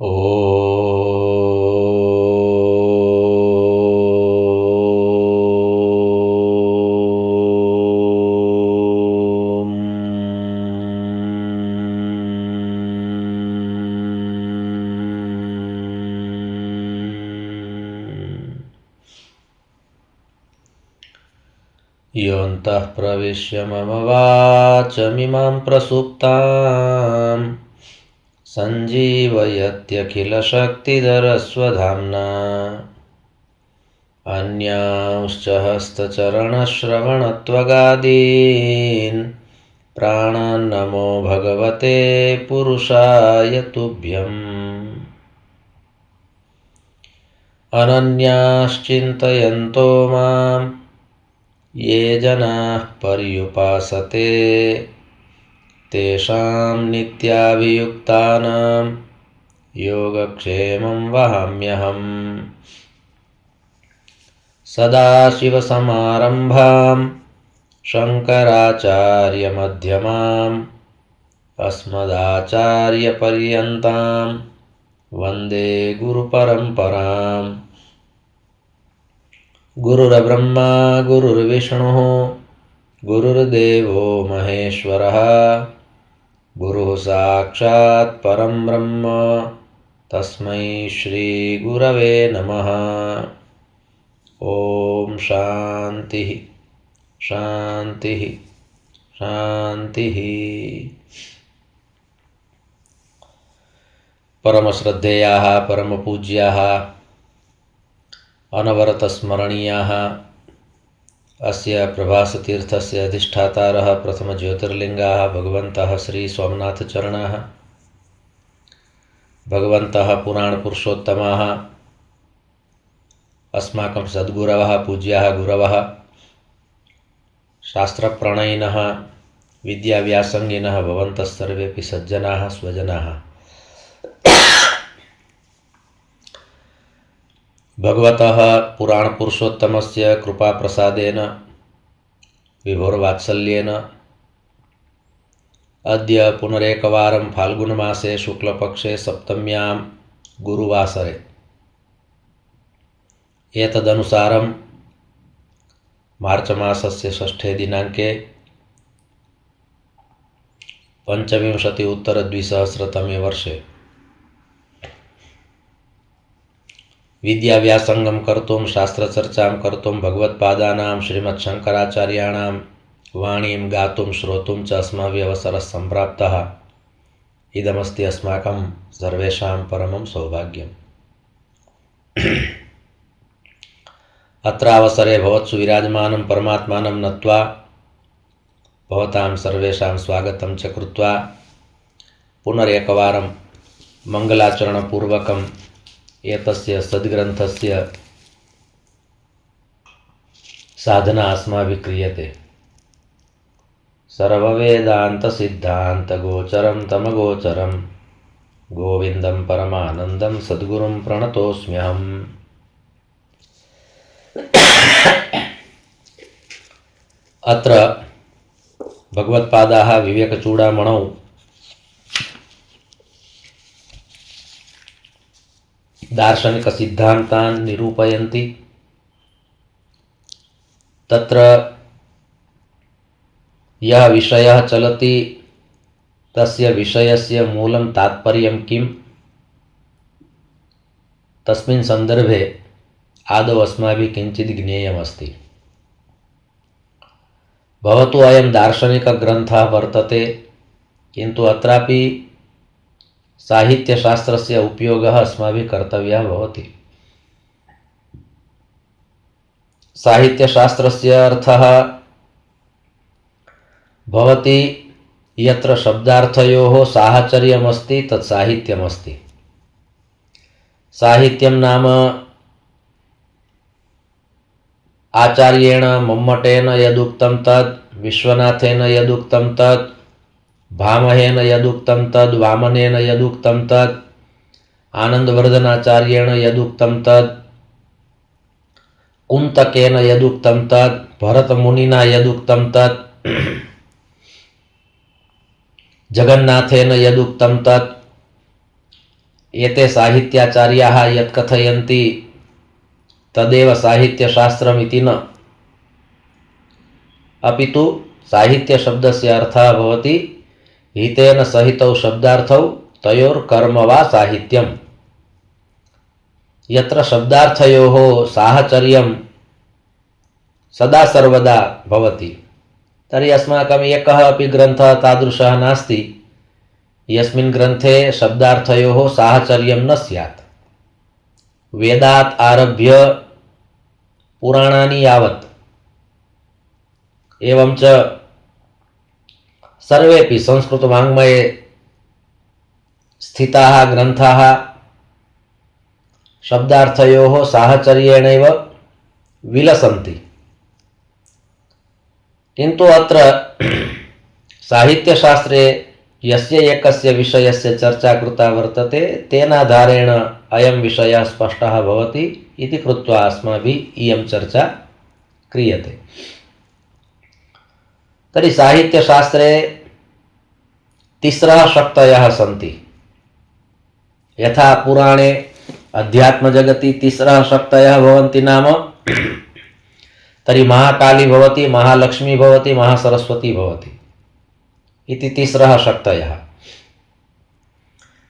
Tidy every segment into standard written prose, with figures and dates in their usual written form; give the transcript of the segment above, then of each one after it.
योऽन्तः प्रविश्य मम वाचमिमां प्रसुप्तां सञ्जीवयत्यखिलशक्तिधरस्वधाम्ना अन्यांश्च हस्तचरणश्रवणत्वगादीन् प्राणान्नमो भगवते पुरुषाय तुभ्यम्। अनन्याश्चिन्तयन्तो मां ये जनाः पर्युपासते तेषां नित्याभियुक्तानां योगक्षेमं वहाम्यहम्। सदाशिवसमारम्भां शङ्कराचार्यमध्यमाम् अस्मदाचार्यपर्यन्तां वन्दे गुरुपरम्पराम्। गुरुर्ब्रह्मा गुरुर्विष्णुः गुरुर्देवो महेश्वरः गुरुः साक्षात् परं ब्रह्म तस्मै श्रीगुरवे नमः। ॐ शान्तिः शान्तिः शान्तिः। परमश्रद्धेयाः परमपूज्याः अनवरतस्मरणीयाः अस्य प्रभासतीर्थस्य अधिष्ठातारः प्रथमज्योतिर्लिङ्गाः भगवन्तः श्रीसोमनाथचरणाः, भगवन्तः पुराणपुरुषोत्तमाः, अस्माकं सद्गुरवः पूज्याः गुरवः, शास्त्रप्रणयिनः विद्याव्यासङ्गिनः भवन्तः सर्वेऽपि सज्जनाः स्वजनाः। भगवतः पुराणपुरुषोत्तमस्य कृपाप्रसादेन विभोर्वात्सल्येन अद्य पुनरेकवारं फाल्गुनमासे शुक्लपक्षे सप्तम्यां गुरुवासरे एतदनुसारं मार्चमासस्य 6 दिनाङ्के 25-उत्तर-द्विसहस्रतमे वर्षे विद्याव्यासङ्गं कर्तुं शास्त्रचर्चां कर्तुं भगवत्पादानां श्रीमच्छङ्कराचार्याणां वाणीं गातुं श्रोतुं च अस्माभिः अवसरः सम्प्राप्तः। इदमस्ति अस्माकं सर्वेषां परमं सौभाग्यम्। अत्रावसरे भवत्सु विराजमानं परमात्मानं नत्वा भवतां सर्वेषां स्वागतं च कृत्वा पुनरेकवारं मङ्गलाचरणपूर्वकं एतस्य सद्ग्रन्थस्य साधना अस्माभिः क्रियते। सर्ववेदान्तसिद्धान्तगोचरं तमगोचरं गोविन्दं परमानन्दं सद्गुरुं प्रणतोऽस्म्यहम्। अत्र भगवत्पादाः विवेकचूडामणौ दार्शनिकसिद्धान्तान् निरूपयन्ति। तत्र यः विषयः चलति तस्य विषयस्य मूलं तात्पर्यं किं, तस्मिन् सन्दर्भे आदौ अस्माभिः किञ्चित् ज्ञेयमस्ति। भवतु अयं दार्शनिकग्रन्थः वर्तते, किन्तु अत्रापि साहित्यशास्त्रस्य उपयोगः अस्माभिः कर्तव्यः भवति। साहित्यशास्त्रस्य अर्थः भवति यत्र शब्दार्थयोः साहचर्यमस्ति तत् साहित्यमस्ति। साहित्यं नाम आचार्येण मम्मटेन यदुक्तं तद्, विश्वनाथेन यदुक्तं तद्, भामहेन यदुक्तं तद्, वामनेन यदुक्तं तद्, आनन्दवर्धनाचार्येण यदुक्तं तद्, कुन्तकेन यदुक्तं तद्, भरतमुनिना यदुक्तं तद्, जगन्नाथेन यदुक्तं तद्, एते साहित्याचार्याः यत् कथयन्ति तदेव साहित्यशास्त्रमिति न, अपितु साहित्यशब्दस्य अर्थः भवति हितेन सहितौ शब्दार्थौ तयोर्कर्म वा साहित्यम्। यत्र शब्दार्थयोः साहचर्यं सदा सर्वदा भवति तर्हि अस्माकम् एकः अपि ग्रन्थः तादृशः नास्ति यस्मिन् ग्रन्थे शब्दार्थयोः साहचर्यं न स्यात्। वेदात् आरभ्य पुराणानि यावत् एवं च सर्वेपि संस्कृतवाङ्मये स्थिताः ग्रन्थाः शब्दार्थयोः साहचर्येणैव विलसन्ति। किन्तु अत्र साहित्यशास्त्रे यस्य एकस्य विषयस्य चर्चा कृता वर्तते तेनाधारेण अयं विषयः स्पष्टः भवति इति कृत्वा अस्माभिः इयं चर्चा क्रियते। तर्हि साहित्यशास्त्रे तिस्रः शक्तयः सन्ति। यथा पुराणे अध्यात्मजगति तिस्रः शक्तयः भवन्ति नाम तर्हि महाकाली भवति, महालक्ष्मी भवति, महासरस्वती भवति इति तिस्रः शक्तयः।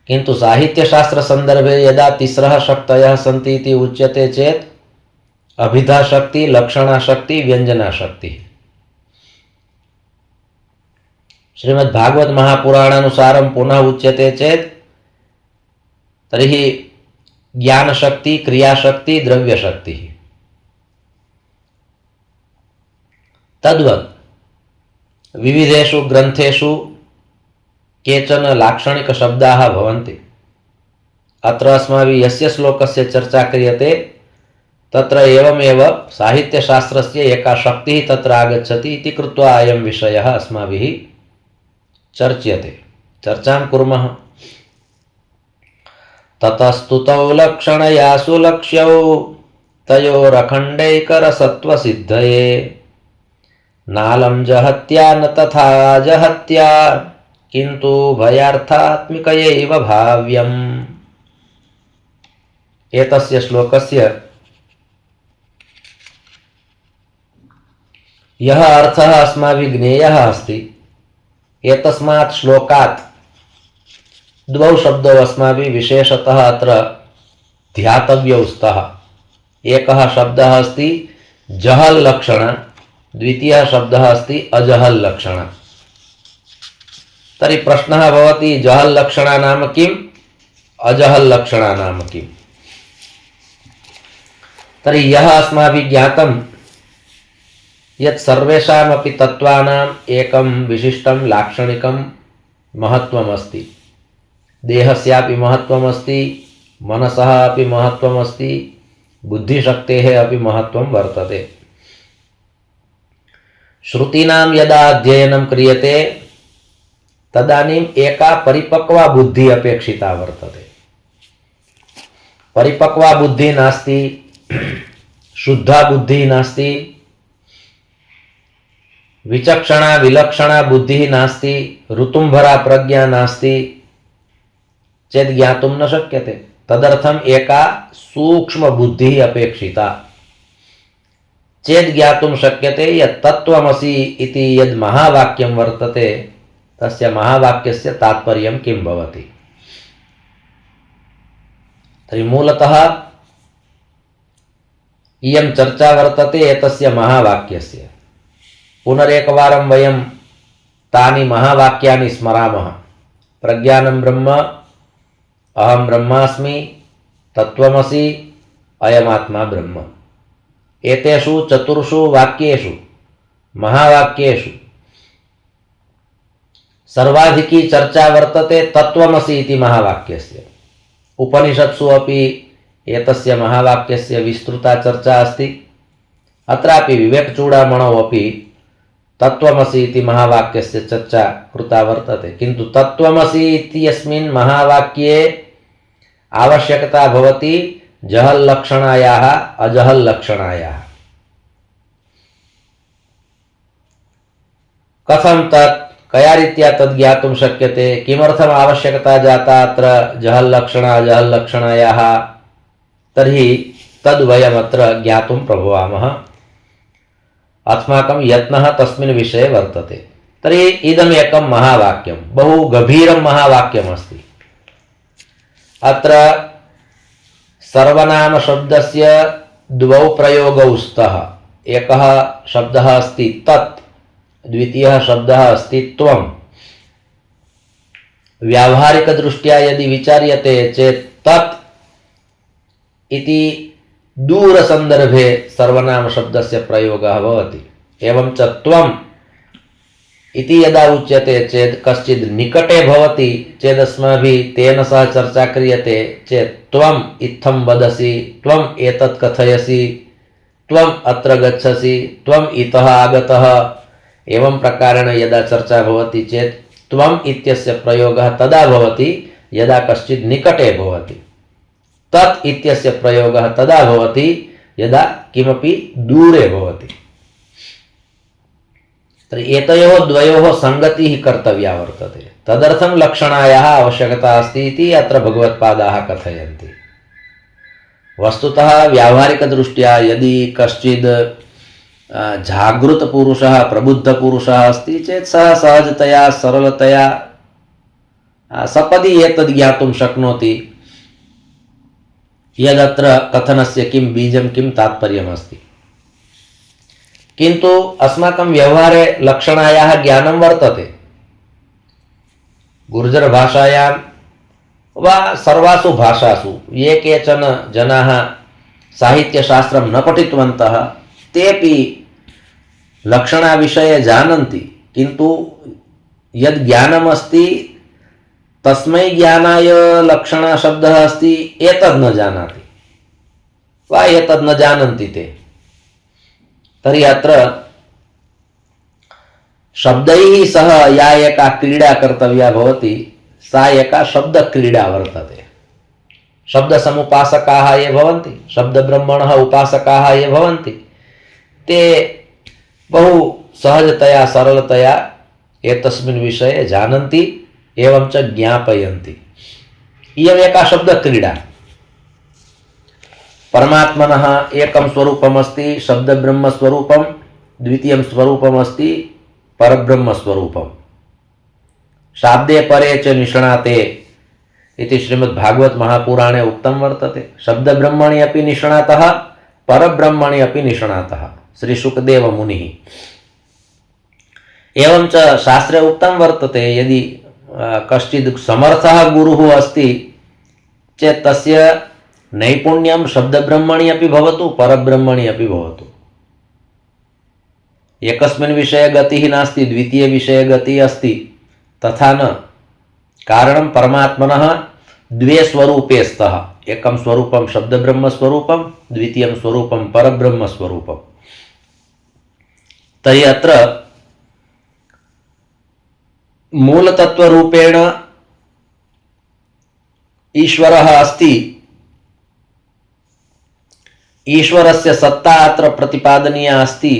किन्तु साहित्यशास्त्रसन्दर्भे यदा तिस्रः शक्तयः सन्ति इति उच्यते चेत् अभिधाशक्ति, लक्षणाशक्ति, व्यञ्जनाशक्ति। श्रीमद्भागवत महापुराणानुसारं पुनः उच्यते चेत् तर्हि ज्ञानशक्ति, क्रियाशक्ति, द्रव्यशक्तिः। तद्वत् विविधेषु ग्रन्थेषु केचन लाक्षणिकशब्दाः भवन्ति। अत्र अस्माभिः यस्य श्लोकस्य चर्चा क्रियते तत्र एवमेव साहित्यशास्त्रस्य एका शक्तिः तत्र आगच्छति इति कृत्वा अयं विषयः अस्माभिः चर्च्यते, चर्चां कुर्मः। ततस्तुतौ लक्षणयासु लक्ष्यौ तयोरखण्डैकरसत्त्वसिद्धये नालं जहत्या न तथा जहत्या किन्तु भयार्थात्मिकयैव भाव्यम्। एतस्य श्लोकस्य यः अर्थः अस्माभिः ज्ञेयः अस्ति, एतस्मात् श्लोकात् द्वौ शब्दौ अस्माभिः विशेषतः अत्र ध्यातव्यौ स्तः। एकः शब्दः अस्ति जहल् लक्षण, द्वितीयः शब्दः अस्ति अजहल् लक्षण। तर्हि प्रश्नः भवति जहल् लक्षणा नाम किम्, अजहल् लक्षणा नाम किम्। तर्हि यः अस्माभिः ज्ञातं यत् सर्वेषामपि तत्त्वानाम् एकं विशिष्टं लाक्षणिकं महत्त्वम् अस्ति। देहस्यापि महत्त्वम् अस्ति, मनसः अपि महत्त्वम् अस्ति, बुद्धिशक्तेः अपि महत्त्वं वर्तते। श्रुतीनां यदा अध्ययनं क्रियते तदानीम् एका परिपक्वा बुद्धिः अपेक्षिता वर्तते। परिपक्वा बुद्धिः नास्ति, शुद्धा बुद्धिः नास्ति, विचक्षणा विलक्षणा बुद्धिः नास्ति, ऋतुम्भरा प्रज्ञा नास्ति चेत् ज्ञातुं न शक्यते। तदर्थम् एका सूक्ष्म बुद्धिः अपेक्षिता चेत् ज्ञातुं शक्यते यत् तत्त्वमसि इति यद् महावाक्यं वर्तते तस्य महावाक्यस्य तात्पर्यं किं भवति। तर्हि मूलतः इयं चर्चा वर्तते एतस्य महावाक्यस्य। पुनरेकवारं वयं तानि महावाक्यानि स्मरामः। प्रज्ञानं ब्रह्म, अहं ब्रह्मास्मि, तत्त्वमसि, अयमात्मा ब्रह्म। एतेषु चतुर्षु वाक्येषु महावाक्येषु सर्वाधिकी चर्चा वर्तते तत्त्वमसि इति महावाक्यस्य। उपनिषत्सु अपि एतस्य महावाक्यस्य विस्तृता चर्चा अस्ति। अत्रापि विवेकचूडामणौ अपि तत्त्वमसि इति महावाक्यस्य चर्चा कृता वर्तते। किन्तु तत्त्वमसि इत्यस्मिन् महावाक्ये आवश्यकता भवति जहल् लक्षणायाः अजहल् लक्षणायाः। कथं तत् कया रीत्या तद् ज्ञातुं शक्यते, किमर्थम् आवश्यकता जाता अत्र जहल्लक्षणा अजहल्लक्षणायाः, तर्हि तद् वयमत्र ज्ञातुं प्रभवामः। अस्माकं यत्नः तस्मिन् विषये वर्तते। तर्हि इदम् एकं महावाक्यं, बहु गभीरं महावाक्यमस्ति। अत्र सर्वनामशब्दस्य द्वौ प्रयोगौ स्तः। एकः शब्दः अस्ति तत्, द्वितीयः शब्दः अस्ति त्वम्। व्यावहारिकदृष्ट्या यदि विचार्यते चेत् तत् इति दूरसन्दर्भे सर्वनामशब्दस्य प्रयोगः भवति। एवं च त्वम् इति यदा उच्यते चेत् कश्चित् निकटे भवति चेदस्माभिः तेन सह चर्चा क्रियते चेत् त्वम् इत्थं वदसि, त्वम् एतत् कथयसि, त्वम् अत्र गच्छसि, त्वम् इतः आगतः, एवं प्रकारेण यदा चर्चा भवति चेत् त्वम् इत्यस्य प्रयोगः तदा भवति यदा कश्चित् निकटे भवति। तत् इत्यस्य प्रयोगः तदा भवति यदा किमपि दूरे भवति। तर्हि एतयोः द्वयोः सङ्गतिः कर्तव्या वर्तते। तदर्थं लक्षणायाः आवश्यकता अस्ति इति अत्र भगवत्पादाः कथयन्ति। वस्तुतः व्यावहारिकदृष्ट्या यदि कश्चित् जागृतपुरुषः प्रबुद्धपुरुषः अस्ति चेत् सः सहजतया सरलतया सपदि एतद् ज्ञातुं शक्नोति यदत्र कथनस्य किं बीजं किं तात्पर्यमस्ति। किन्तु अस्माकं व्यवहारे लक्षणायाः ज्ञानं वर्तते। गुर्जरभाषायां वा सर्वासु भाषासु ये केचन जनाः साहित्यशास्त्रं न पठितवन्तः तेपि लक्षणाविषये जानन्ति, किन्तु यद् ज्ञानमस्ति तस्मै ज्ञानाय लक्षणशब्दः अस्ति एतद् न जानाति वा एतद् न जानन्ति ते। तर्हि अत्र शब्दैः सह या एका क्रीडा कर्तव्या भवति सा एका शब्दक्रीडा वर्तते। शब्दसमुपासकाः ये भवन्ति, शब्दब्रह्मणः उपासकाः ये भवन्ति, ते बहु सहजतया सरलतया एतस्मिन् विषये जानन्ति एवं च ज्ञापयन्ति। इयम् एका शब्दक्रीडा। परमात्मनः एकं स्वरूपमस्ति शब्दब्रह्मस्वरूपं, द्वितीयं स्वरूपमस्ति परब्रह्मस्वरूपं। शाब्दे परे च निष्णाते इति श्रीमद्भागवत महापुराणे उक्तं वर्तते। शब्दब्रह्मणि अपि निष्णातः परब्रह्मणि अपि निष्णातः श्री शुकदेव मुनिः। एवं च शास्त्रे उक्तं वर्तते यदि कश्चित् समर्थः गुरुः अस्ति चेत् तस्य नैपुण्यं शब्दब्रह्मणि अपि भवतु परब्रह्मणि अपि भवतु। एकस्मिन् विषये गतिः नास्ति द्वितीय विषये गतिः अस्ति तथा न। कारणं परमात्मनः द्वे स्वरूपे स्तः। एकं स्वरूपं शब्दब्रह्मस्वरूपं, द्वितीयं स्वरूपं परब्रह्मस्वरूपं। तर्हि अत्र मूलतत्वरूपेण ईश्वरः अस्ति। ईश्वरस्य सत्ता अत्र प्रतिपादनीया अस्ति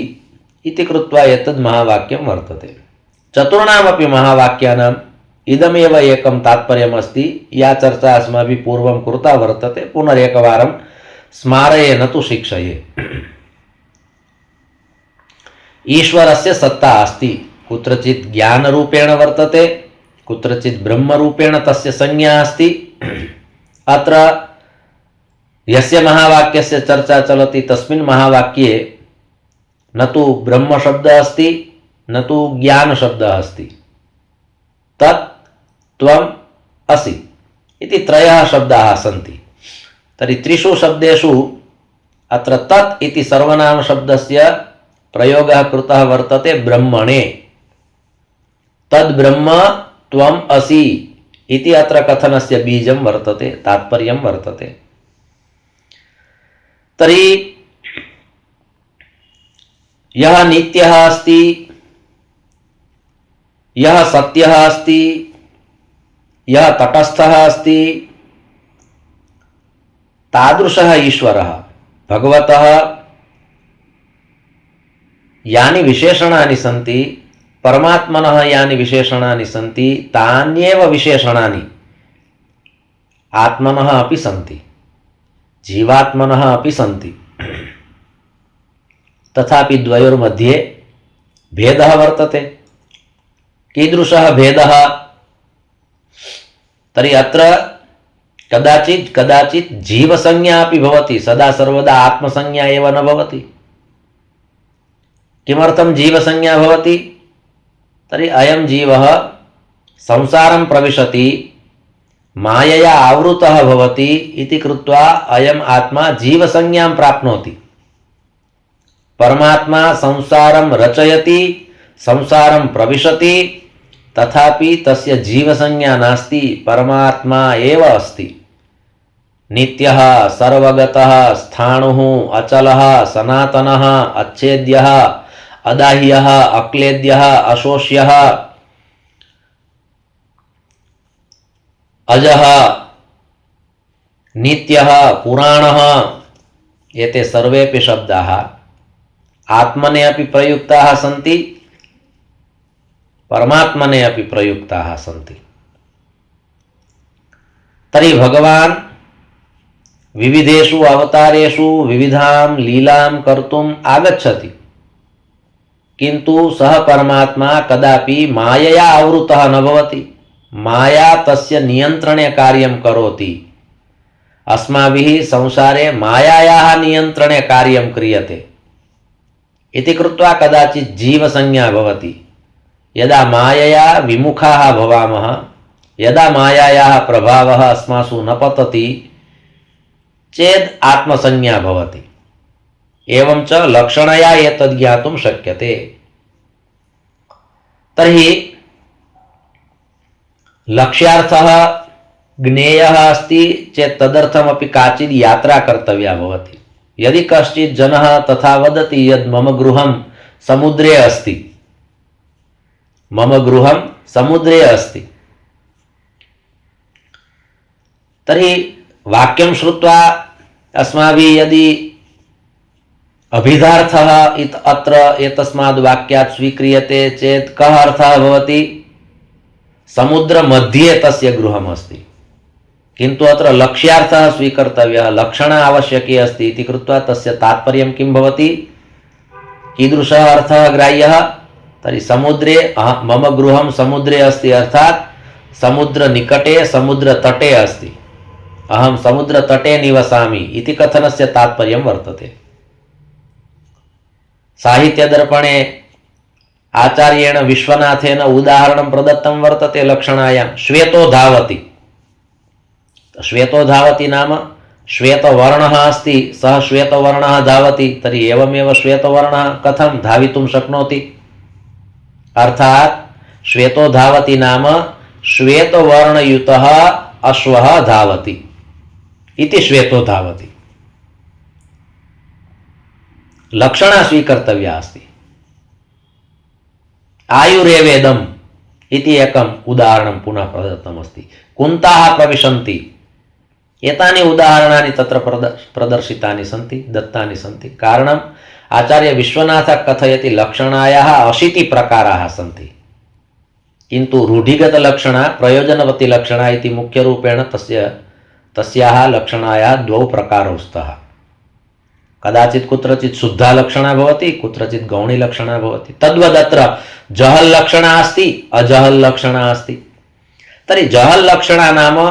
इति कृत्वा एतद् महावाक्यं वर्तते। चतुर्णामपि महावाक्यानाम् इदमेव एकं तात्पर्यमस्ति। या चर्चा अस्माभिः पूर्वं कृता वर्तते पुनरेकवारं स्मारयेन तु शिक्षये। ईश्वरस्य सत्ता अस्ति, कुत्रचित् ज्ञानरूपेण वर्तते, कुत्रचित् ब्रह्मरूपेण तस्य संज्ञा अस्ति। अत्र यस्य महावाक्यस्य चर्चा चलति तस्मिन् महावाक्ये न तु ब्रह्मशब्दः अस्ति न तु ज्ञानशब्दः अस्ति। तत् त्वम् असि इति त्रयः शब्दाः सन्ति। तर्हि त्रिषु शब्देषु अत्र तत् इति सर्वनामशब्दस्य प्रयोगः कृतः वर्तते ब्रह्मणे। तद् ब्रह्म त्वम् असि इति अत्र कथनस्य बीजं वर्तते, तात्पर्यं वर्तते। तर्हि यः नित्यः अस्ति, यः सत्यः अस्ति, यः तटस्थः अस्ति, तादृशः ईश्वरः। भगवतः यानि विशेषणानि सन्ति परमात्मनः यानि विशेषणानि सन्ति तान्येव विशेषणानि आत्मनः अपि सन्ति, जीवात्मनः अपि सन्ति। तथापि द्वयोर्मध्ये भेदः वर्तते। कीदृशः भेदः? तर्हि अत्र कदाचित् जीवसंज्ञा अपि भवति, सदा सर्वदा आत्मसंज्ञा एव न भवति। किमर्थं जीवसंज्ञा भवति? तर्हि अयं जीवः संसारं प्रविशति, मायया आवृतः भवति इति कृत्वा अयम् आत्मा जीवसंज्ञां प्राप्नोति। परमात्मा संसारं रचयति, संसारं प्रविशति, तथापि तस्य जीवसंज्ञा नास्ति, परमात्मा एव अस्ति। नित्यः, सर्वगतः, स्थाणुः, अचलः, सनातनः, अच्छेद्यः, अदाह्यः, अक्लेद्यः, अशोष्यः, अजः, नित्यः, पुराणः, एते सर्वेपि शब्दाः आत्मने अपि प्रयुक्ताः सन्ति, परमात्मने अपि प्रयुक्ताः सन्ति। तर्हि भगवान् विविधेषु अवतारेषु विविधां लीलां कर्तुम् आगच्छति, किन्तु सः परमात्मा कदापि मायया आवृतः न भवति। माया तस्य नियन्त्रणे कार्यं करोति। अस्माभिः संसारे मायायाः नियन्त्रणे कार्यं क्रियते इति कृत्वा कदाचित् जीवसंज्ञा भवति। यदा मायया विमुखाः भवामः, यदा मायायाः प्रभावः अस्मासु न पतति चेत् आत्मसंज्ञा भवति। एवं च लक्षणया एतद् ज्ञातुं शक्यते। तर्हि लक्ष्यार्थः ज्ञेयः अस्ति चेत् तदर्थमपि काचित् यात्रा कर्तव्या भवति। यदि कश्चित् जनः तथा वदति यद् मम गृहं समुद्रे अस्ति, मम गृहं समुद्रे अस्ति, तर्हि वाक्यं श्रुत्वा अस्माभिः यदि अभिधार्थः अत्र एतस्माद् वाक्यात् स्वीक्रियते चेत् कः अर्थः भवति? समुद्रमध्ये तस्य गृहमस्ति, किन्तु अत्र लक्ष्यार्थः स्वीकर्तव्यः, लक्षण आवश्यकी अस्ति इति कृत्वा तस्य तात्पर्यं किं भवति? कीदृशः अर्थः ग्राह्यः? तर्हि समुद्रे मम गृहं समुद्रे अस्ति, अर्थात् समुद्रनिकटे समुद्रतटे अस्ति, अहं समुद्रतटे निवसामि इति कथनस्य तात्पर्यं वर्तते। साहित्यदर्पणे आचार्येण विश्वनाथेन उदाहरणं प्रदत्तं वर्तते लक्षणायां। श्वेतो धावति। श्वेतो धावति नाम श्वेतवर्णः अस्ति, सः श्वेतवर्णः धावति, तर्हि एवमेव श्वेतवर्णः कथं धावितुं शक्नोति? अर्थात् श्वेतो धावति नाम श्वेतवर्णयुतः अश्वः धावति इति श्वेतो धावति। लक्षणा स्वीकर्तव्या अस्ति। आयुरेवेदम् इति एकम् उदाहरणं पुनः प्रदत्तमस्ति। कुन्ताः प्रविशन्ति, एतानि उदाहरणानि तत्र प्रदर्शितानि सन्ति, दत्तानि सन्ति। कारणम् आचार्य विश्वनाथः कथयति लक्षणायाः 80 प्रकाराः सन्ति, किन्तु रूढिगतलक्षणा प्रयोजनवती लक्षणा इति मुख्यरूपेण तस्याः लक्षणायाः 2 प्रकारौ स्तः। कदाचित् कुत्रचित् शुद्धा लक्षणा भवति, कुत्रचित् गौणी लक्षणा भवति। तद्वदत्र जहल् लक्षणा अस्ति, अजहल् लक्षणा अस्ति। तर्हि जहल् लक्षणा नाम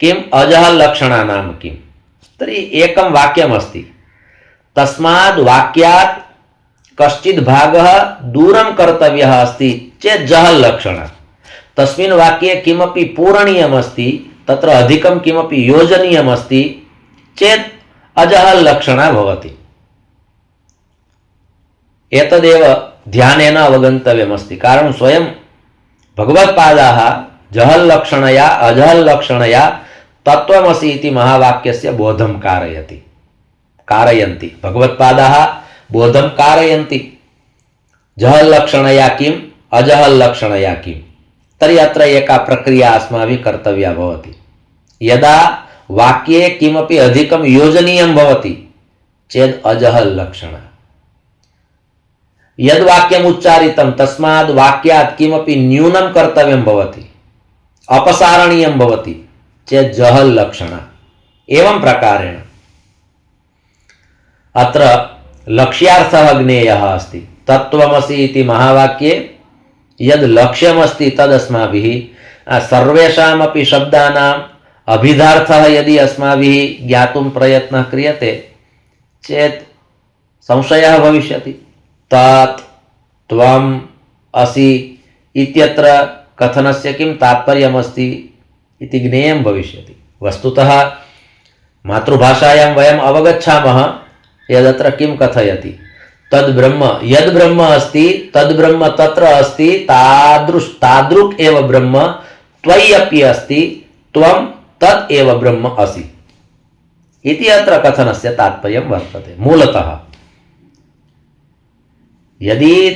किम्, अजहल् लक्षणा नाम किम्? तर्हि एकं वाक्यमस्ति, तस्माद् वाक्यात् कश्चित् भागः दूरं कर्तव्यः अस्ति चेत् जहल् लक्षणा। तस्मिन् वाक्ये किमपि पूरणीयमस्ति, तत्र अधिकं किमपि योजनीयमस्ति चेत् अजहल् लक्षणा भवति। एतदेव ध्यानेन अवगन्तव्यमस्ति। कारणं स्वयं भगवत्पादाः जहल् लक्षणया अजहल् लक्षणया तत्त्वमसि इति महावाक्यस्य बोधं कारयन्ति। भगवत्पादाः बोधं कारयन्ति जहल् लक्षणया किम्, अजहल् लक्षणया किम्। तर्हि अत्र एका प्रक्रिया अस्माभिः कर्तव्या भवति। यदा वाक्ये किमपि अधिकं योजनीयं भवति चेत् अजहल् लक्षणा। यद् वाक्यम् उच्चारितं तस्माद् वाक्यात् किमपि न्यूनं कर्तव्यं भवति, अपसारणीयं भवति चेत् जहल् लक्षणा। एवं प्रकारेण अत्र लक्ष्यार्थः ज्ञेयः अस्ति। तत्त्वमसि इति महावाक्ये यद् लक्ष्यमस्ति तदस्माभिः सर्वेषामपि शब्दानाम् अभिधार्थः यदि अस्माभिः ज्ञातुं प्रयत्नः क्रियते चेत् संशयः भविष्यति। तत् त्वम् असि इत्यत्र कथनस्य किं तात्पर्यमस्ति इति ज्ञेयं भविष्यति। वस्तुतः मातृभाषायां वयम् अवगच्छामः यदत्र किं कथयति। तद् ब्रह्म, यद् ब्रह्म अस्ति तद् ब्रह्म तत्र अस्ति, तादृक् एव ब्रह्म त्वयि अपि अस्ति, त्वं तत् एव ब्रह्म असि इति अत्र कथनस्य तात्पर्यं वर्तते। मूलतः यदि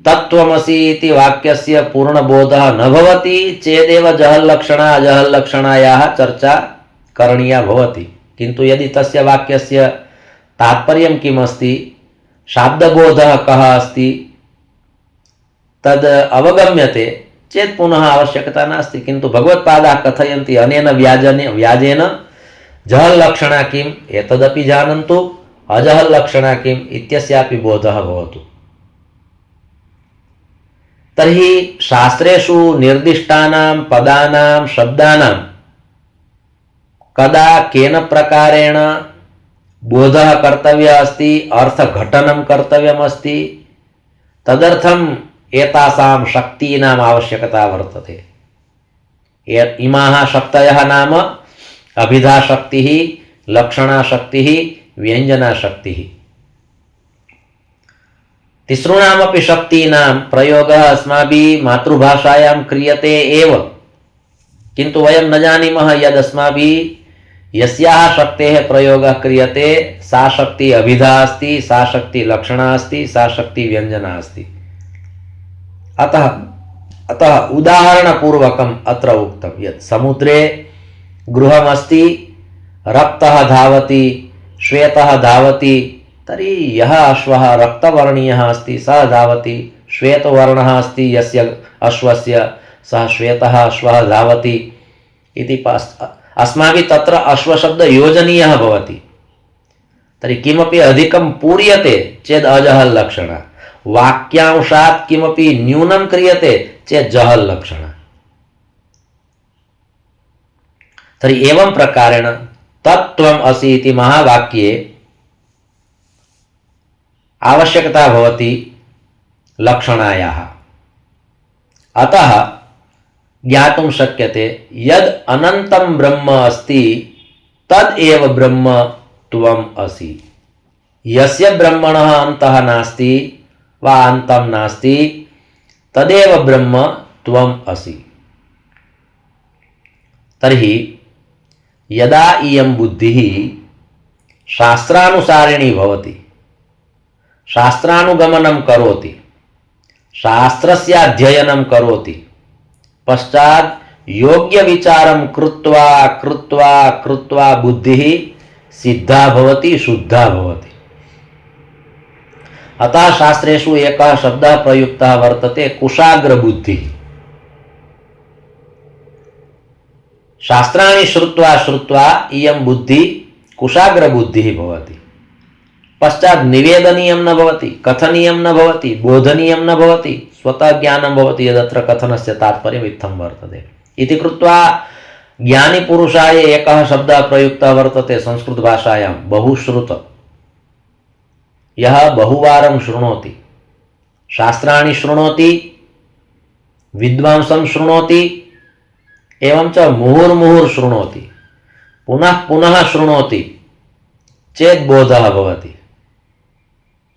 तत्त्वमसि इति वाक्यस्य पूर्णबोधः न भवति चेदेव जहल्लक्षणा अजहल्लक्षणायाः चर्चा करणीया भवति। किन्तु यदि तस्य वाक्यस्य तात्पर्यं किमस्ति, शाब्दबोधः कः अस्ति तद् अवगम्यते चेत् पुनः आवश्यकता नास्ति। किन्तु भगवत्पादाः कथयन्ति अनेन व्याजेन जहल्लक्षणा किम् एतदपि जानन्तु, अजहल्लक्षणा किम् इत्यस्यापि बोधः भवतु। तर्हि शास्त्रेषु निर्दिष्टानां पदानां शब्दानां कदा केन प्रकारेण बोधः कर्तव्यः अस्ति, अर्थघटनं कर्तव्यमस्ति, तदर्थम् एतासां शक्तीनाम् आवश्यकता वर्तते। इमाः शक्तयः नाम अभिधाशक्तिः, लक्षणाशक्तिः, व्यञ्जनाशक्तिः। तिसॄणामपि शक्तीनां प्रयोगः अस्माभिः मातृभाषायां क्रियते एव, किन्तु वयं न जानीमः यदस्माभिः यस्याः शक्तेः प्रयोगः क्रियते सा शक्ति अभिधा अस्ति, सा शक्ति लक्षणा अस्ति, सा शक्ति व्यञ्जना अस्ति। अतः उदाहरणपूर्वकम् अत्र उक्तं यत् समुद्रे गृहमस्ति, रक्तः धावति, श्वेतः धावति, तर्हि यः अश्वः रक्तवर्णीयः अस्ति सः धावति, श्वेतवर्णः अस्ति यस्य अश्वस्य सः श्वेतः अश्वः धावति इति अस्माभिः तत्र अश्वशब्द योजनीयः भवति। तर्हि किमपि अधिकं पूर्यते चेत् अजहल्लक्षणा, वाक्यांशात् किमपि न्यूनं क्रियते चेत् जहल्लक्षणा। तर्हि एवं प्रकारेण तत्त्वम् असि इति महावाक्ये आवश्यकता भवति लक्षणायाः। अतः ज्ञातुं शक्यते यद् अनन्तं ब्रह्म अस्ति तद् एव ब्रह्म त्वम् असि। यस्य ब्रह्मणः अन्तः नास्ति वा अन्तं नास्ति तदेव ब्रह्म त्वम् असि। तर्हि यदा इयं बुद्धिः शास्त्रानुसारिणी भवति, शास्त्रानुगमनं करोति, शास्त्रस्य अध्ययनं करोति, पश्चात् योग्य विचारं कृत्वा कृत्वा कृत्वा बुद्धिः सिद्धा भवति, शुद्धा भवति। अतः शास्त्रेषु एकः शब्दः प्रयुक्तः वर्तते कुशाग्रबुद्धिः। शास्त्राणि श्रुत्वा श्रुत्वा इयं बुद्धिः कुशाग्रबुद्धिः भवति। पश्चात् निवेदनीयं न भवति, कथनीयं न भवति, बोधनीयं न भवति, स्वतः ज्ञानं भवति यदत्र कथनस्य तात्पर्यम् इत्थं वर्तते इति कृत्वा ज्ञानिपुरुषाय एकः शब्दः प्रयुक्तः वर्तते संस्कृतभाषायां बहुश्रुत। यः बहुवारं शृणोति, शास्त्राणि शृणोति, विद्वांसं शृणोति, एवं च मुहुर्मुहुर् शृणोति, पुनः पुनः शृणोति चेत् बोधः भवति।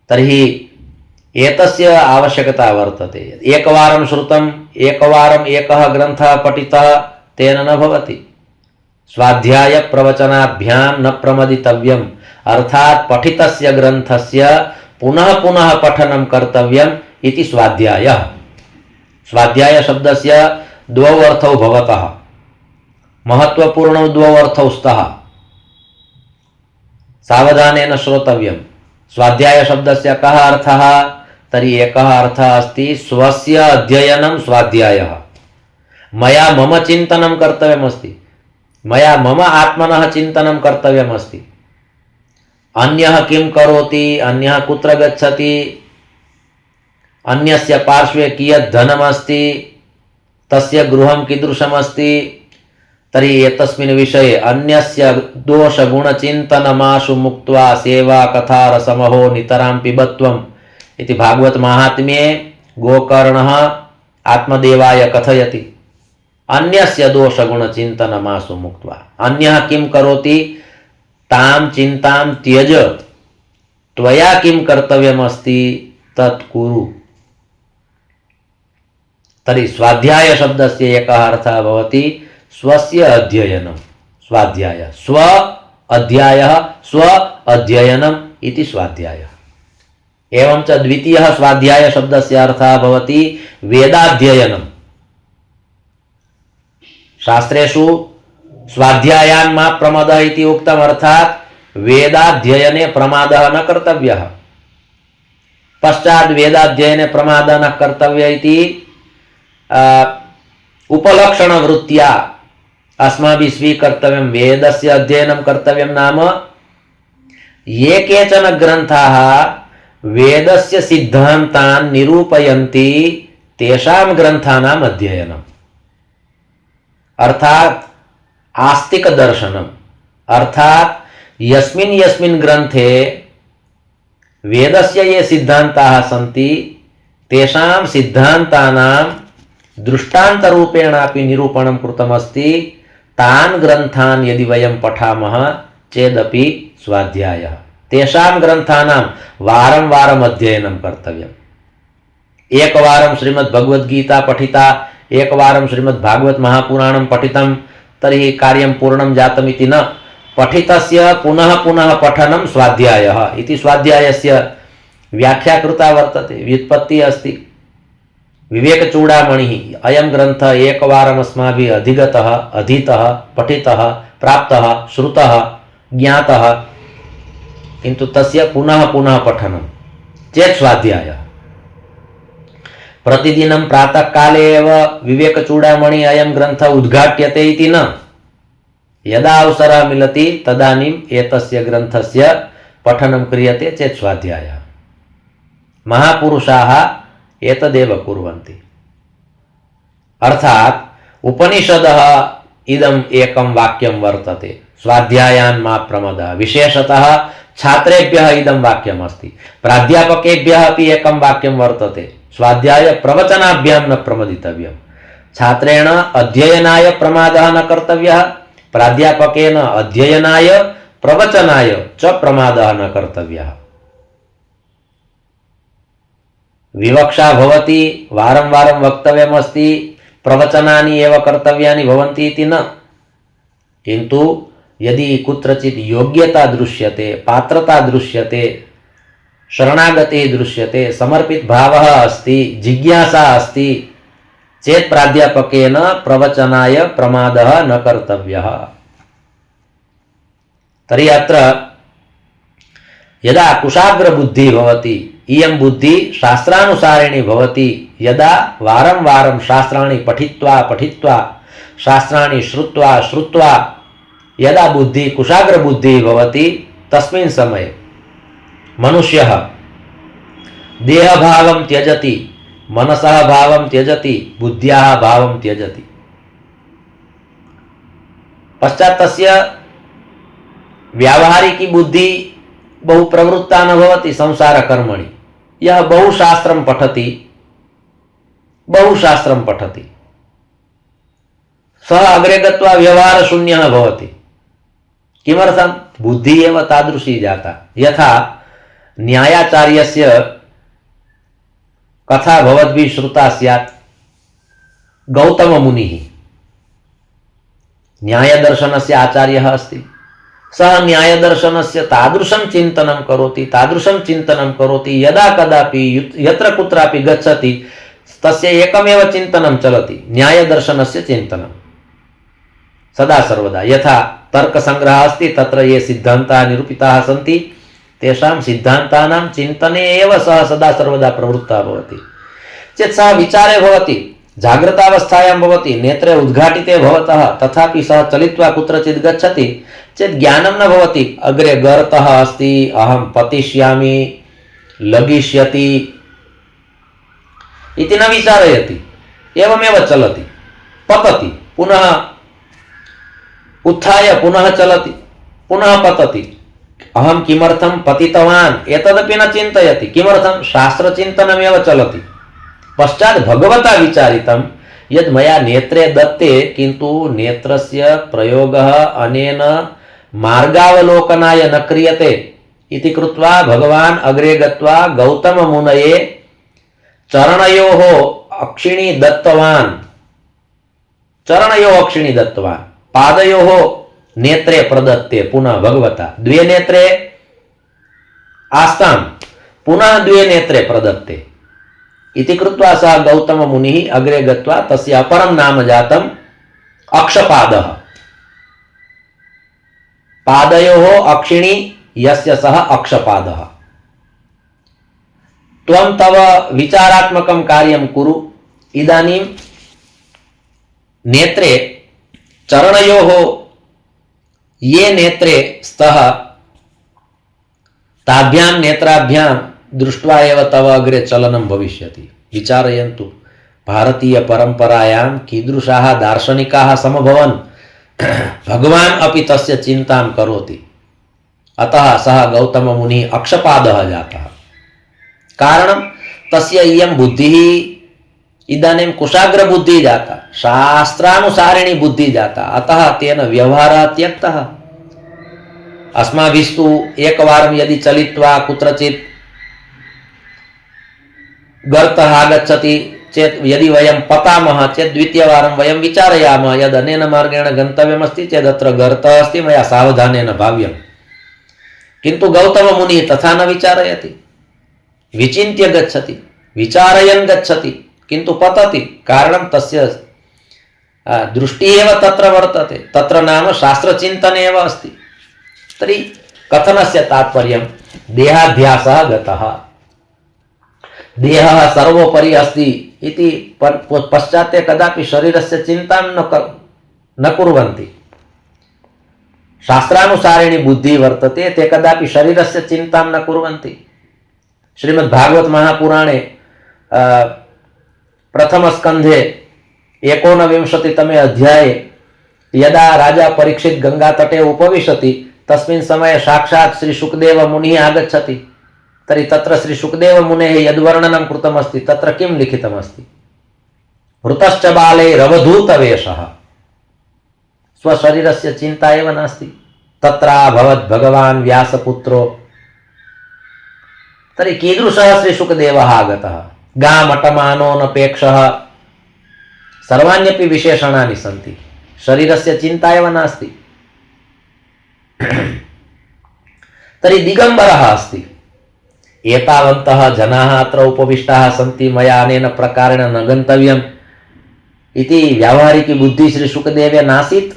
तर्हि एतस्य आवश्यकता वर्तते। एकवारं श्रुतं, एकवारं एकः ग्रन्थः पठितः तेन न भवति। स्वाध्याय प्रवचनाभ्यां न प्रमदितव्यम्, अर्थात् पठितस्य ग्रन्थस्य पुनः पुनः पठनं कर्तव्यम् इति स्वाध्यायः। स्वाध्याय शब्दस्य द्वौ अर्थौ भवतः, महत्वपूर्णौ द्वौ अर्थौ स्तः। सावधानेन श्रोतव्यम्। स्वाध्याय शब्दस्य कः अर्थः? तर्हि एकः अर्थः अस्ति स्वस्य अध्ययनं स्वाध्यायः। मया मम चिन्तनं कर्तव्यमस्ति, मया मम आत्मनः चिन्तनं कर्तव्यमस्ति। अन्यः किं करोति, अन्यः कुत्र गच्छति, अन्यस्य पार्श्वे कियत् धनमस्ति, तस्य गृहं कीदृशमस्ति, तर्हि एतस्मिन् विषये अन्यस्य दोषगुणचिन्तनमाशु मुक्त्वा सेवा कथा रसमहो नितरां पिबत्वम् इति भागवत महात्म्ये गोकर्णः आत्मदेवाय कथयति। अन्यस्य दोषगुणचिन्तनमाशु मुक्त्वा, अन्यः किं करोति तां चिन्तां त्यज, त्वया किं कर्तव्यमस्ति तत् कुरु। तर्हि स्वाध्याय शब्दस्य एकः अर्थः भवति स्वस्य अध्ययनं, स्वाध्याय, स्व अध्यायः, स्व अध्ययनम् इति स्वाध्यायः। एवं च द्वितीयः स्वाध्याय शब्दस्य अर्थः भवति वेदाध्ययनम्। शास्त्रेषु स्वाध्यायान् मा प्रमादः इति उक्तम्, अर्थात् वेदाध्ययने प्रमादः न कर्तव्यः। पश्चात् वेदाध्ययने प्रमादः न कर्तव्य इति उपलक्षणवृत्त्या अस्माभिः स्वीकर्तव्यं। वेदस्य अध्ययनं कर्तव्यं नाम ये केचन ग्रन्थाः वेदस्य सिद्धान्तान् निरूपयन्ति तेषां ग्रन्थानाम् अध्ययनम्, अर्थात् आस्तिकदर्शनम्। अर्थात् यस्मिन् यस्मिन् ग्रन्थे वेदस्य ये सिद्धान्ताः सन्ति तेषां सिद्धान्तानां दृष्टान्तरूपेणापि निरूपणं कृतमस्ति, तान् ग्रन्थान् यदि वयं पठामः चेदपि स्वाध्यायः। तेषां ग्रन्थानां वारं वारम् अध्ययनं कर्तव्यम्। एकवारं श्रीमद्भगवद्गीता पठिता, एकवारं श्रीमद्भागवत महापुराणं पठितं तर्हि कार्यं पूर्णं जातमिति न, पठितस्य पुनः पुनः पठनं स्वाध्यायः इति स्वाध्यायस्य व्याख्या कृता वर्तते, व्युत्पत्तिः अस्ति। विवेकचूडामणिः अयं ग्रन्थः एकवारम् अस्माभिः अधिगतः, अधीतः, पठितः, प्राप्तः, श्रुतः, ज्ञातः, किन्तु तस्य पुनः पुनः पठनं चेत् स्वाध्यायः। प्रतिदिनं प्रातःकाले एव विवेकचूडामणि अयं ग्रन्थः उद्घाट्यते इति न, यदा अवसरः मिलति तदानीम् एतस्य ग्रन्थस्य पठनं क्रियते चेत् स्वाध्यायः। महापुरुषाः एतदेव कुर्वन्ति। अर्थात् उपनिषदः इदम् एकं वाक्यं वर्तते, स्वाध्यायान् मा प्रमदः। विशेषतः छात्रेभ्यः इदं वाक्यम् अस्ति, प्राध्यापकेभ्यः अपि एकं वाक्यं वर्तते, स्वाध्याय प्रवचनाभ्यां न प्रमदितव्यम्। छात्रेण अध्ययनाय प्रमादः न कर्तव्यः, प्राध्यापकेन अध्ययनाय प्रवचनाय च प्रमादः न कर्तव्यः। विवक्षा भवति, वारं वारं वक्तव्यमस्ति, प्रवचनानि एव कर्तव्यानि भवन्ति इति न, किन्तु यदि कुत्रचित् योग्यता दृश्यते, पात्रता दृश्यते, शरणागतिः दृश्यते, समर्पित भावः अस्ति, जिज्ञासा अस्ति चेत् प्राध्यापकेन प्रवचनाय प्रमादः न कर्तव्यः। तर्हि अत्र यदा कुशाग्रबुद्धिः भवति, इयं बुद्धिः शास्त्रानुसारिणी भवति, यदा वारं वारं शास्त्राणि पठित्वा पठित्वा, शास्त्राणि श्रुत्वा श्रुत्वा यदा बुद्धिः कुशाग्रबुद्धिः भवति, तस्मिन् समये मनुष्यः देहभावं त्यजति, मनसः भावं त्यजति, बुद्ध्याः भावं त्यजति। पश्चात् तस्य व्यावहारिकी बुद्धि बहु प्रवृत्ता न भवति संसारकर्मणि। यः बहुशास्त्रं पठति, बहुशास्त्रं पठति, सः अग्रे गत्वा व्यवहारशून्यः भवति। किमर्थं? बुद्धिः एव तादृशी जाता। यथा न्यायाचार्यस्य कथा भवद्भिः श्रुता स्यात्। गौतममुनिः न्यायदर्शनस्य आचार्यः अस्ति। सः न्यायदर्शनस्य तादृशं चिन्तनं करोति, तादृशं चिन्तनं करोति, यदा कदापि यत्र कुत्रापि गच्छति तस्य एकमेव चिन्तनं चलति, न्यायदर्शनस्य चिन्तनं सदा सर्वदा। यथा तर्कसङ्ग्रहः अस्ति, तत्र ये सिद्धान्ताः निरूपिताः सन्ति तेषां सिद्धान्तानां चिन्तने एव सः सदा सर्वदा प्रवृत्तः भवति चेत् सः विचारे भवति, जागृतावस्थायां भवति, नेत्रे उद्घाटिते भवतः, तथापि सः चलित्वा कुत्रचित् गच्छति चेत् ज्ञानं न भवति। अग्रे गर्तः अस्ति, अहं पतिष्यामि, लगिष्यति इति न विचारयति, एवमेव चलति, पतति, पुनः उत्थाय पुनः चलति, पुनः पतति। अहं किमर्थं पतितवान् एतदपि न चिन्तयति। किमर्थं? शास्त्रचिन्तनमेव चलति। पश्चात् भगवता विचारितं यद् मया नेत्रे दत्ते, किन्तु नेत्रस्य प्रयोगः अनेन मार्गावलोकनाय न क्रियते इति कृत्वा भगवान् अग्रे गत्वा गौतममुनये चरणयोः अक्षिणी दत्तवान्, चरणयोः अक्षिणी दत्तवान्, पादयोः नेत्रे प्रदत्ते पुनः भगवता, द्वे नेत्रे आस्तां, पुनः द्वे नेत्रे प्रदत्ते इति कृत्वा सः गौतममुनिः अग्रे गत्वा तस्य अपरं नाम जातम् अक्षपादः। पादयोः अक्षिणी यस्य सः अक्षपादः। त्वं तव विचारात्मकं कार्यं कुरु। इदानीं नेत्रे चरणयोः ये नेत्रे स्तः ताभ्यां नेत्राभ्यां दृष्ट्वा एव तव अग्रे चलनं भविष्यति। विचारयन्तु, भारतीय परंपरायां कीदृशाः दार्शनिकाः समभवन्, भगवान् अपि तस्य चिन्तां करोति। अतः सः गौतममुनिः अक्षपादः जातः। कारणं तस्य इयं बुद्धिः इदानीं कुशाग्र बुद्धिः जाता, शास्त्रानुसारिणी बुद्धिः जाता, अतः तेन व्यवहारः त्यक्तः। अस्माभिस्तु एकवारं यदि चलित्वा कुत्रचित् गर्तः आगच्छति चेत् यदि वयं पतामः चेत् द्वितीयवारं वयं विचारयामः यद् अनेन मार्गेण गन्तव्यमस्ति चेत् अत्र गर्तः अस्ति, मया सावधानेन भाव्यम्। किन्तु गौतममुनिः तथा न विचारयति, विचिन्त्य गच्छति, विचारयन् गच्छति, किन्तु पतति। कारणं तस्य दृष्टिः एव तत्र वर्तते, तत्र नाम शास्त्रचिन्तने एव अस्ति। तर्हि कथनस्य तात्पर्यं, देहाध्यासः गतः, देहः सर्वोपरि अस्ति इति पश्चात् ते कदापि शरीरस्य चिन्तां न कुर्वन्ति। शास्त्रानुसारिणी बुद्धिः वर्तते, ते कदापि शरीरस्य चिन्तां न कुर्वन्ति। श्रीमद्भागवत महापुराणे प्रथमस्कन्धे 29तमे अध्याये यदा राजा परीक्षित गंगातटे उपविशति तस्मिन् समये साक्षात् श्री सुखदेव मुनिः आगच्छति। तर्हि तत्र श्री सुखदेव मुनेः यद्वर्णनं कृतमस्ति तत्र किं लिखितमस्ति? हृतश्च बालैरवधूतवेषः, स्वशरीरस्य चिन्ता एव नास्ति। तत्राभवत् भगवान् व्यासपुत्रो। तर्हि कीदृशः श्री सुखदेवः आगतः? गामटमानोऽनपेक्षः, सर्वाण्यपि विशेषणानि सन्ति, शरीरस्य चिन्ता एव नास्ति। तर्हि दिगंबरः अस्ति। एतावन्तः जनाः अत्र उपविष्टाः सन्ति, मया अनेन प्रकारेण न गन्तव्यम् इति व्यावहारिकी बुद्धिः श्री सुखदेवे नासीत्,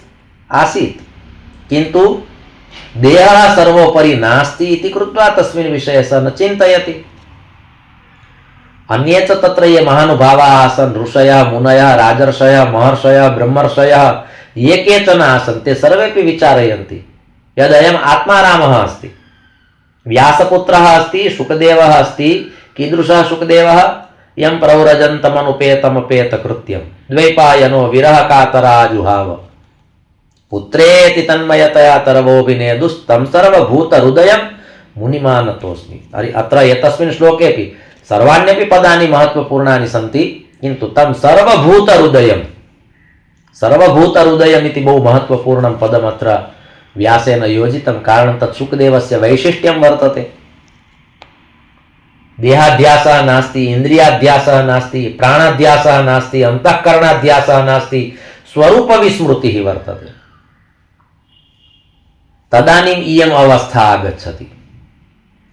आसीत्, किन्तु देहः सर्वोपरि नास्ति इति कृत्वा तस्मिन् विषये सः न चिन्तयति। अन्ये च तत्र ये महानुभावाः आसन्, ऋषयः, मुनयः, राजर्षयः, महर्षयः, ब्रह्मर्षयः, ये केचन आसन्, ते सर्वेपि विचारयन्ति यदयम् आत्मारामः अस्ति, व्यासपुत्रः अस्ति, सुखदेवः अस्ति। कीदृशः सुखदेवः? यं प्रव्रजन्तमनुपेतमपेतकृत्यं द्वैपायनो विरहकातराजुहाव पुत्रेति तन्मयतया तरवोऽभिनेदुस्तं सर्वभूतहृदयं मुनिमानतोऽस्मि। अत्र एतस्मिन् श्लोकेपि सर्वाण्यपि पदानि महत्त्वपूर्णानि सन्ति, किन्तु तं सर्वभूतहृदयं, सर्वभूतहृदयम् इति बहु महत्त्वपूर्णं पदम् अत्र व्यासेन योजितं। कारणं तत् सुखदेवस्य वैशिष्ट्यं वर्तते। देहाध्यासः नास्ति, इन्द्रियाध्यासः नास्ति, प्राणाध्यासः नास्ति, अंतःकरणाध्यासः नास्ति, स्वरूपविस्मृतिः वर्तते। तदानीम् इयम् अवस्था आगच्छति।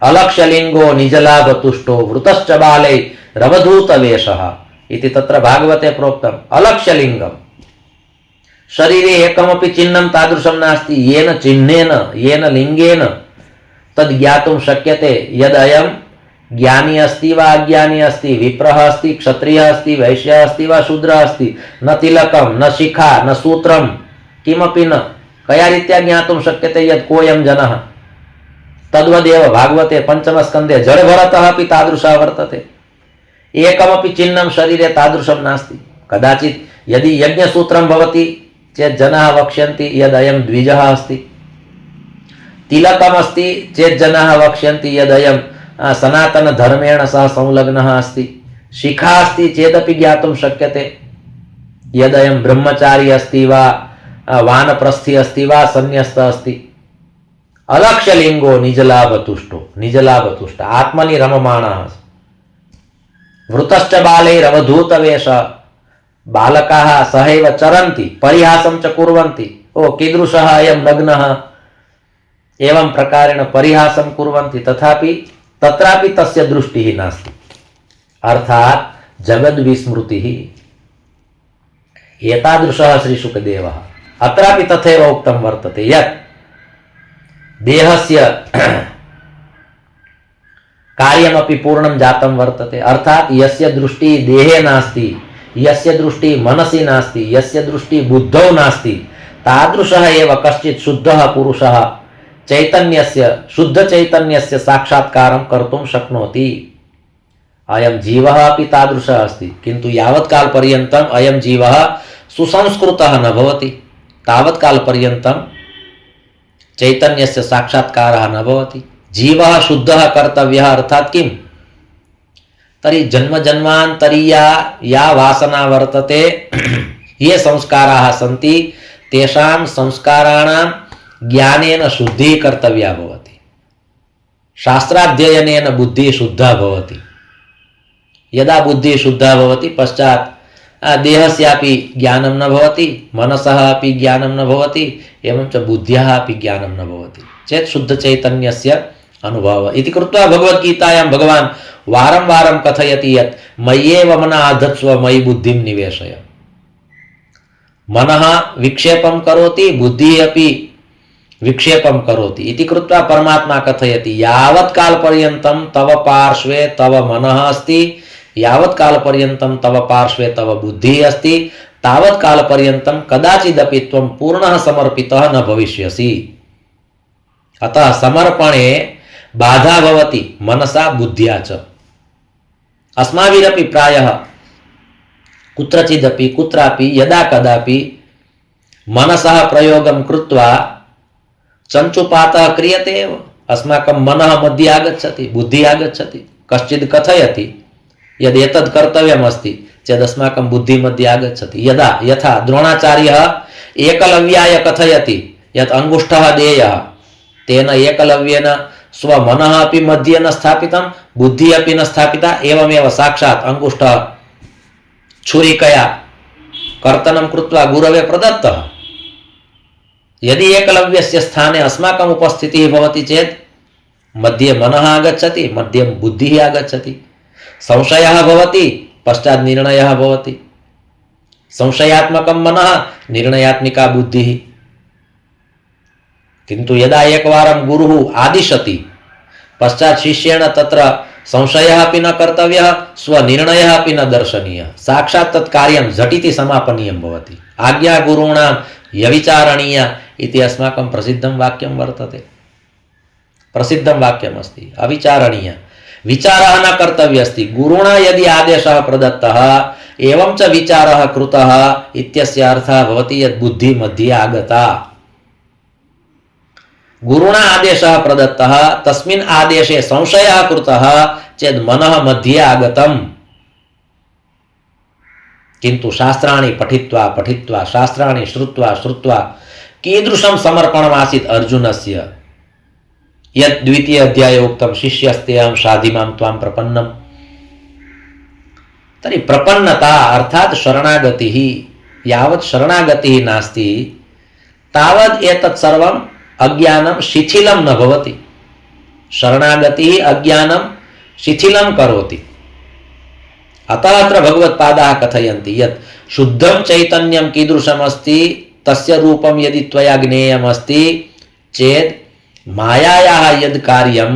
अलक्ष्यलिङ्गो निजलाभतुष्टो वृतश्च बालैरवधूतवेषः इति तत्र भागवते प्रोक्तम्। अलक्ष्यलिङ्गम्, शरीरे एकमपि चिह्नं तादृशं नास्ति येन चिह्नेन, येन लिङ्गेन तद् ज्ञातुं शक्यते यद् अयं ज्ञानी अस्ति वा अज्ञानी अस्ति, विप्रः अस्ति, क्षत्रियः अस्ति, वैश्यः अस्ति वा शूद्रः अस्ति, न तिलकं न शिखा न सूत्रं किमपि न, कया रीत्या ज्ञातुं शक्यते यत् कोऽयं जनः। तद्वदेव भागवते पंचमस्कन्धे जडभरतः अपि तादृशः वर्तते, एकमपि चिह्नं शरीरे तादृशं नास्ति। कदाचित् यदि यज्ञसूत्रं भवति चेत् जनाः वक्ष्यन्ति यदयं द्विजः अस्ति, तिलकमस्ति चेत् जनाः वक्ष्यन्ति यदयं सनातनधर्मेण सह संलग्नः अस्ति, शिखा अस्ति चेदपि ज्ञातुं शक्यते यदयं ब्रह्मचारी अस्ति वा वानप्रस्थी अस्ति वा सन्न्यस्त अस्ति। अलक्ष्यलिङ्गो निजलाभतुष्टो, निजलाभतुष्ट आत्मनि रममाणः, वृतश्च बालैरवधूतवेष, बालकाः सहैव चरन्ति परिहासं च कुर्वन्ति, ओ कीदृशः अयं नग्नः, एवं प्रकारेण परिहासं कुर्वन्ति, तथापि तत्रापि तस्य दृष्टिः नास्ति, अर्थात् जगद्विस्मृतिः। एतादृशः श्रीशुकदेवः। अत्रापि तथैव उक्तं वर्तते यत् देहस्य कार्यमपि पूर्णं जातं वर्तते, अर्थात् यस्य दृष्टि देहे नास्ति, यस्य दृष्टि मनसि नास्ति, यस्य दृष्टि बुद्धौ नास्ति, तादृशः एव कश्चित् शुद्धः पुरुषः चैतन्यस्य शुद्ध चैतन्यस्य साक्षात्कारं कर्तुं शक्नोति। अयं जीवः अपि तादृशः अस्ति, किन्तु यावत् कालपर्यन्तम् अयं जीवः सुसंस्कृतः न भवति तावत् कालपर्यन्तं चैतन्यस्य साक्षात्कारः न भवति। जीवः शुद्धः कर्तव्यः, अर्थात् किम्? तर्हि जन्मजन्मान्तरीया या वासना वर्तते, ये संस्काराः सन्ति, तेषां संस्काराणां ज्ञानेन शुद्धिः कर्तव्या भवति। शास्त्राध्ययनेन बुद्धिः शुद्धा भवति। यदा बुद्धिः शुद्धा भवति पश्चात् देहस्यापि ज्ञानं न भवति, मनसः अपि ज्ञानं न भवति, एवं च बुद्ध्याः अपि ज्ञानं न भवति चेत् शुद्धचैतन्यस्य अनुभवः इति कृत्वा भगवद्गीतायां भगवान् वारं वारं कथयति यत् मय्येव मनः आधत्स्व मयि बुद्धिं निवेशय। मनः विक्षेपं करोति, बुद्धिः अपि विक्षेपं करोति इति कृत्वा परमात्मा कथयति यावत् कालपर्यन्तं तव पार्श्वे तव मनः अस्ति, यावत् कालपर्यन्तं तव पार्श्वे तव बुद्धिः अस्ति, तावत् कालपर्यन्तं कदाचिदपि त्वं पूर्णः समर्पितः न भविष्यसि। अतः समर्पणे बाधा भवति मनसा बुद्ध्या च। अस्माभिरपि प्रायः कुत्रचिदपि कुत्रापि यदा कदापि मनसः प्रयोगं कृत्वा चञ्चुपातः क्रियते एव। अस्माकं मनः मध्ये आगच्छति, बुद्धिः आगच्छति, कश्चित् कथयति यदेतद् कर्तव्यमस्ति चेदस्माकं बुद्धिमध्ये आगच्छति। यथा द्रोणाचार्यः एकलव्याय कथयति यत् अङ्गुष्ठः देयः, तेन एकलव्येन स्वमनः अपि मध्ये न स्थापितं, बुद्धिः अपि न स्थापिता, एवमेव साक्षात् अङ्गुष्ठः छुरिकया कर्तनं कृत्वा गुरवे प्रदत्तः। यदि एकलव्यस्य स्थाने अस्माकम् उपस्थितिः भवति चेत् मध्ये मनः आगच्छति, मध्ये बुद्धिः आगच्छति, संशयः भवति, पश्चात् निर्णयः भवति। संशयात्मकं मनः, निर्णयात्मिका बुद्धिः। किन्तु यदा एकवारं गुरुः आदिशति पश्चात् शिष्येण तत्र संशयः अपि न कर्तव्यः, स्वनिर्णयः अपि न दर्शनीयः, साक्षात् तत् कार्यं झटिति समापनीयं भवति। आज्ञा गुरूणां यविचारणीया इति अस्माकं प्रसिद्धं वाक्यं वर्तते, प्रसिद्धं वाक्यमस्ति। अविचारणीय विचारः न कर्तव्यस्ति। गुरुणा यदि आदेशः प्रदत्तः एवं च विचारः कृतः इत्यस्य अर्थः भवति यत् बुद्धिः मध्ये आगता। गुरुणा आदेशः प्रदत्तः, तस्मिन् आदेशे संशयः कृतः चेत् मनः मध्ये आगतम्। किन्तु शास्त्राणि पठित्वा पठित्वा, शास्त्राणि श्रुत्वा श्रुत्वा कीदृशं समर्पणमासीत् अर्जुनस्य, यत् द्वितीय अध्याये उक्तं शिष्यस्तेऽहं शाधिमां त्वां प्रपन्नम्। तर्हि प्रपन्नता अर्थात् शरणागतिः। यावत् शरणागतिः नास्ति तावत् एतत् सर्वम् अज्ञानं शिथिलं न भवति। शरणागतिः अज्ञानं शिथिलं करोति। अतः अत्र भगवत्पादाः कथयन्ति यत् शुद्धं चैतन्यं कीदृशमस्ति, तस्य रूपं यदि त्वया ज्ञेयमस्ति चेत् मायायाः यद् कार्यं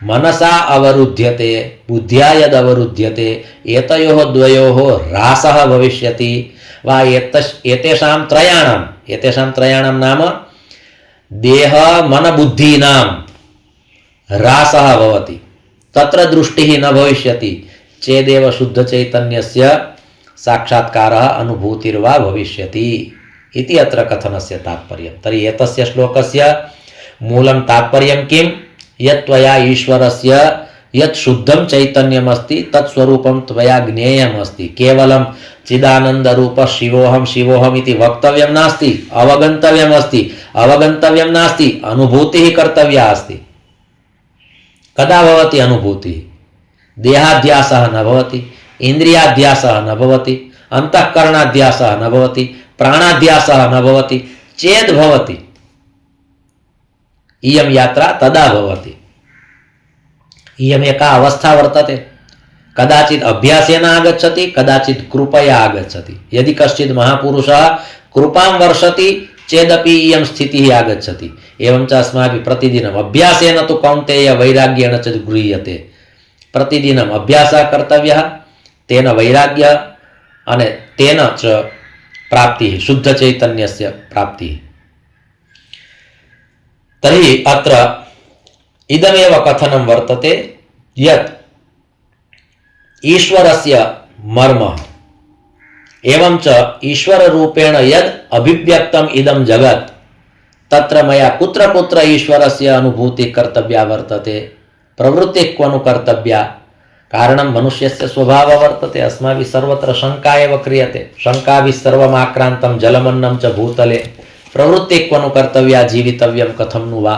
मनसा अवरुध्यते बुद्ध्या यद् अवरुध्यते एतयोः द्वयोः ह्रासः भविष्यति वा एतेषां त्रयाणां नाम देह मन बुद्धीनां ह्रासः भवति तत्र दृष्टिः न भविष्यति चेदेव शुद्ध चैतन्यस्य साक्षात्कारः अनुभूतिर्वा भविष्यति इति अत्र कथनस्य तात्पर्यं। तर्हि एतस्य श्लोकस्य मूलं तात्पर्यं किं? यत् त्वया ईश्वरस्य यत् शुद्धं चैतन्यमस्ति तत् स्वरूपं त्वया ज्ञेयमस्ति, केवलं चिदानन्दरूपः शिवोऽहं शिवोऽहम् इति वक्तव्यं नास्ति, अवगन्तव्यं नास्ति, अनुभूतिः कर्तव्या अस्ति। कदा भवति अनुभूतिः? देहाध्यासः न भवति, इन्द्रियाध्यासः न भवति, अंतःकरणाध्यासः न भवति, प्राणाध्यासः न भवति चेद् भवति इयं यात्रा तदा भवति। इयम् एका अवस्था वर्तते, कदाचित् अभ्यासेन आगच्छति, कदाचित् कृपया आगच्छति। यदि कश्चित् महापुरुषः कृपां वर्षति चेदपि इयं स्थितिः आगच्छति। एवञ्च अस्माभिः प्रतिदिनम् अभ्यासेन तु कौन्तेय वैराग्येण च गृह्यते। प्रतिदिनम् अभ्यासः कर्तव्यः, तेन वैराग्यः अने तेन च प्राप्तिः, शुद्ध चैतन्यस्य प्राप्तिः। तर्हि अत्र इदमेव कथनं वर्तते यत् ईश्वरस्य मर्म एवं च ईश्वररूपेण यद् अभिव्यक्तम् इदं जगत् तत्र मया कुत्र कुत्र ईश्वरस्य अनुभूतिः कर्तव्या वर्तते, प्रवृत्तिः क्वनु कर्तव्या। कारणं मनुष्यस्य स्वभावः वर्तते, अस्माभिः सर्वत्र शङ्का एव क्रियते, शङ्काभिः सर्वमाक्रान्तं जलमन्नं च भूतले, प्रवृत्तिः क्वनु कर्तव्या, जीवितव्यं कथं नु वा,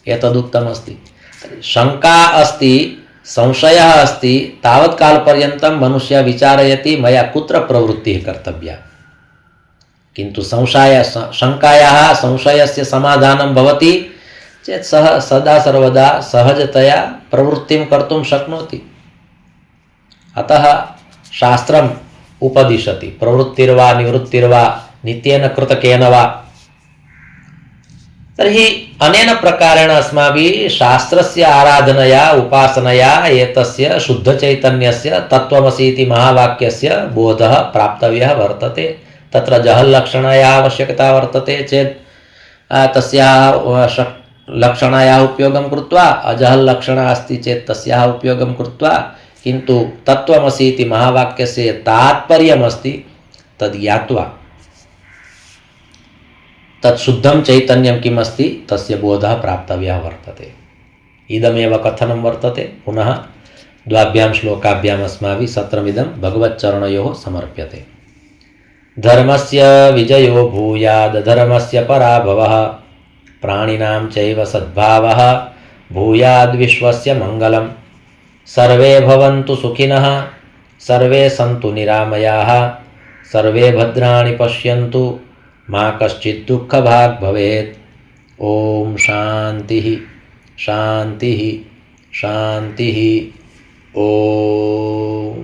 एतदुक्तमस्ति। शङ्का अस्ति, संशयः अस्ति, तावत् कालपर्यन्तं मनुष्यः विचारयति मया कुत्र प्रवृत्तिः कर्तव्या। किन्तु शङ्कायाः संशयस्य समाधानं भवति चेत् सः सदा सर्वदा सहजतया प्रवृत्तिं कर्तुं शक्नोति। अतः शास्त्रम् उपदिशति प्रवृत्तिर्वा निवृत्तिर्वा नित्येन कृतकेन वा। तर्हि अनेन प्रकारेण अस्माभिः शास्त्रस्य आराधनया उपासनया एतस्य शुद्धचैतन्यस्य तत्त्वमसि इति महावाक्यस्य बोधः प्राप्तव्यः वर्तते। तत्र जहल्लक्षणायाः आवश्यकता वर्तते चेत् तस्याः लक्षणायाः उपयोगं कृत्वा, अजहल्लक्षणा अस्ति चेत् तस्याः उपयोगं कृत्वा, किन्तु तत्त्वमसि इति महावाक्यस्य तात्पर्यमस्ति तद् ज्ञात्वा तत् शुद्धं चैतन्यं किमस्ति तस्य बोधः प्राप्तव्यः वर्तते। इदमेव कथनं वर्तते। पुनः द्वाभ्यां श्लोकाभ्याम् अस्माभिः सत्रमिदं भगवच्चरणयोः समर्प्यते। धर्मस्य विजयो भूयाद् धर्मस्य पराभवः प्राणिनां चैव सद्भावः भूयाद् विश्वस्य मङ्गलम्। सर्वे भवन्तु सुखिनः सर्वे सन्तु निरामयाः सर्वे भद्राणि पश्यन्तु मा कश्चित् दुःखभाग् भवेत्। ओम शान्तिः शान्तिः शान्तिः। ओम।